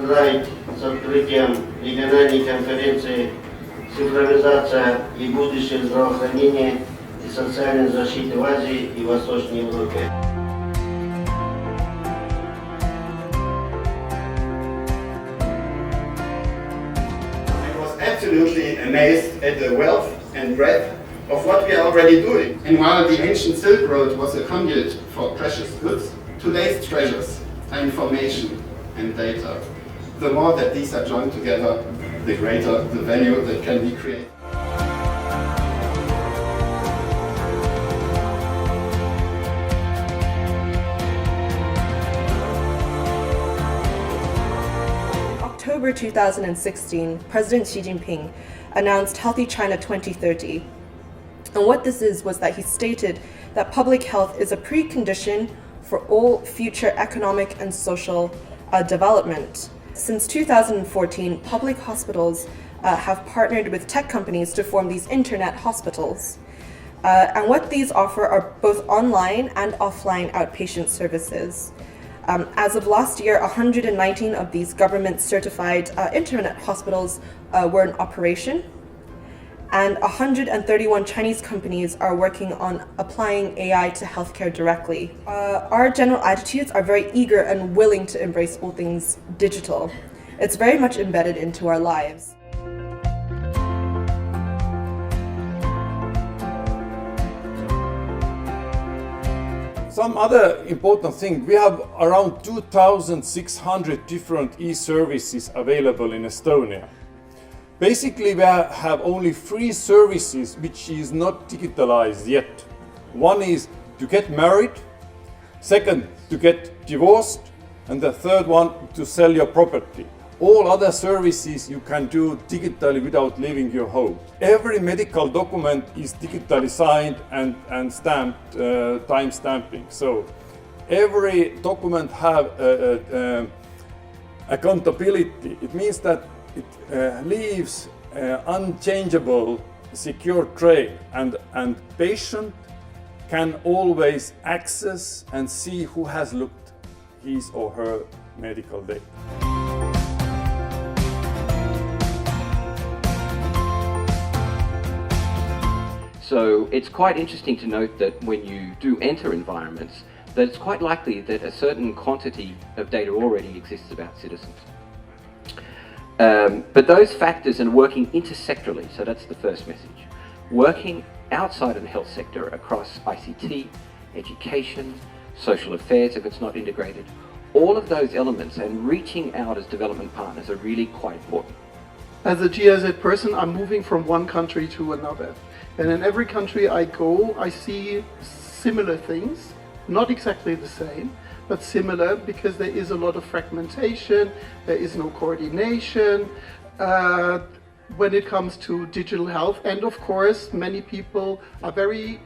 поздравить с открытием региональной конференции «Цифровизация и будущее здравоохранения и социальной защиты в Азии и Восточной Европе». I was absolutely amazed at the wealth and breadth of what we are already doing. And while the ancient Silk Road was a conduit for precious goods, today's treasures are information and data. The more that these are joined together, the greater the value that can be created. In October 2016, President Xi Jinping announced Healthy China 2030. And what this was that he stated that public health is a precondition for all future economic and social development. Since 2014, public hospitals have partnered with tech companies to form these internet hospitals. And what these offer are both online and offline outpatient services. As of last year, 119 of these government-certified internet hospitals were in operation, and 131 Chinese companies are working on applying AI to healthcare directly. Our general attitudes are very eager and willing to embrace all things digital. It's very much embedded into our lives. Some other important thing, we have around 2,600 different e-services available in Estonia. Basically, we have only 3 services which is not digitalized yet. One is to get married, second to get divorced, and the third one to sell your property. All other services you can do digitally without leaving your home. Every medical document is digitally signed and stamped, time stamping. So every document have accountability. It means that it leaves unchangeable, secure trail, and patient can always access and see who has looked his or her medical data. So it's quite interesting to note that when you do enter environments, that it's quite likely that a certain quantity of data already exists about citizens. But those factors are working intersectorally, so that's the first message. Working outside of the health sector across ICT, education, social affairs if it's not integrated, all of those elements and reaching out as development partners are really quite important. As a GIZ person, I'm moving from one country to another. And in every country I go, I see similar things, not exactly the same, but similar, because there is a lot of fragmentation, there is no coordination when it comes to digital health. And of course, many people are very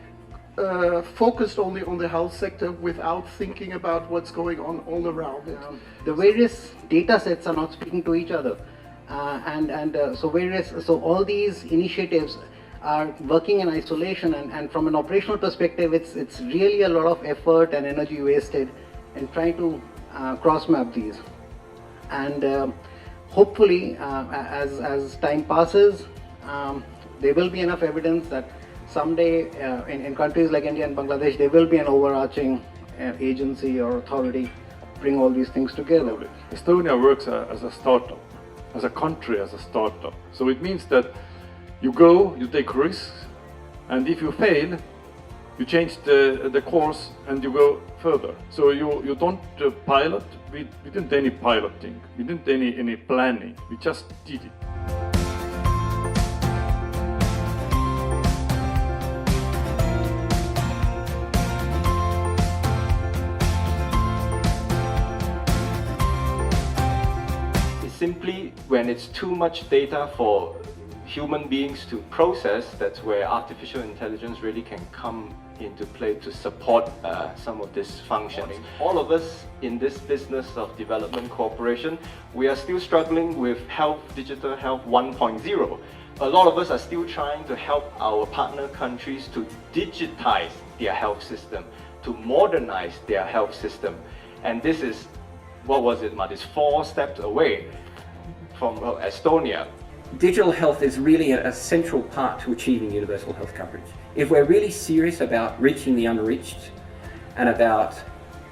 focused only on the health sector without thinking about what's going on all around it. The various data sets are not speaking to each other. So all these initiatives are working in isolation, and from an operational perspective, it's really a lot of effort and energy wasted in trying to cross-map these. And hopefully, as time passes, there will be enough evidence that someday in countries like India and Bangladesh, there will be an overarching agency or authority bring all these things together. Estonia works as a startup, as a country, as a startup. So it means that you go, you take risks, and if you fail, you change the course and you go further. So you don't pilot. We didn't do any piloting. We didn't do any planning. We just did it. Simply when it's too much data for human beings to process, that's where artificial intelligence really can come into play to support some of these functions. All of us in this business of development cooperation, we are still struggling with health, digital health 1.0. A lot of us are still trying to help our partner countries to digitize their health system, to modernize their health system. And this is what was it, Matt? It's 4 steps away from Estonia. Digital health is really a central part to achieving universal health coverage. If we're really serious about reaching the unreached and about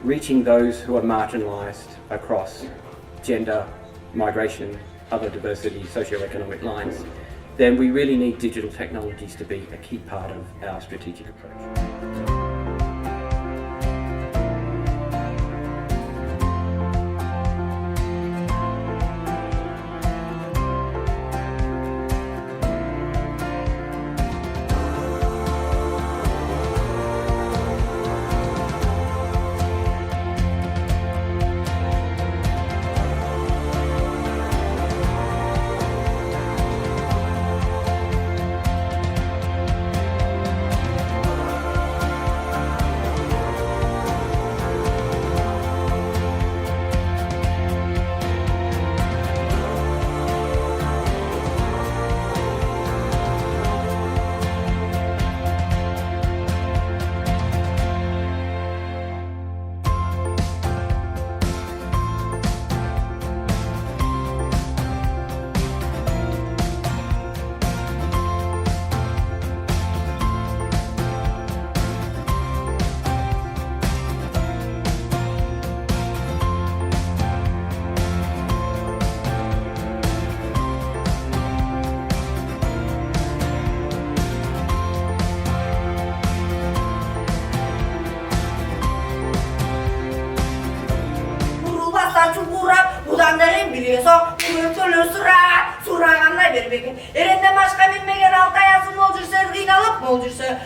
reaching those who are marginalised across gender, migration, other diversity, socio-economic lines, then we really need digital technologies to be a key part of our strategic approach. Budanların biliyorsa kurtulur surananlar bir gün. Elinde başka bilmegen altı ayasın olursa, kıynalıp mı olursa,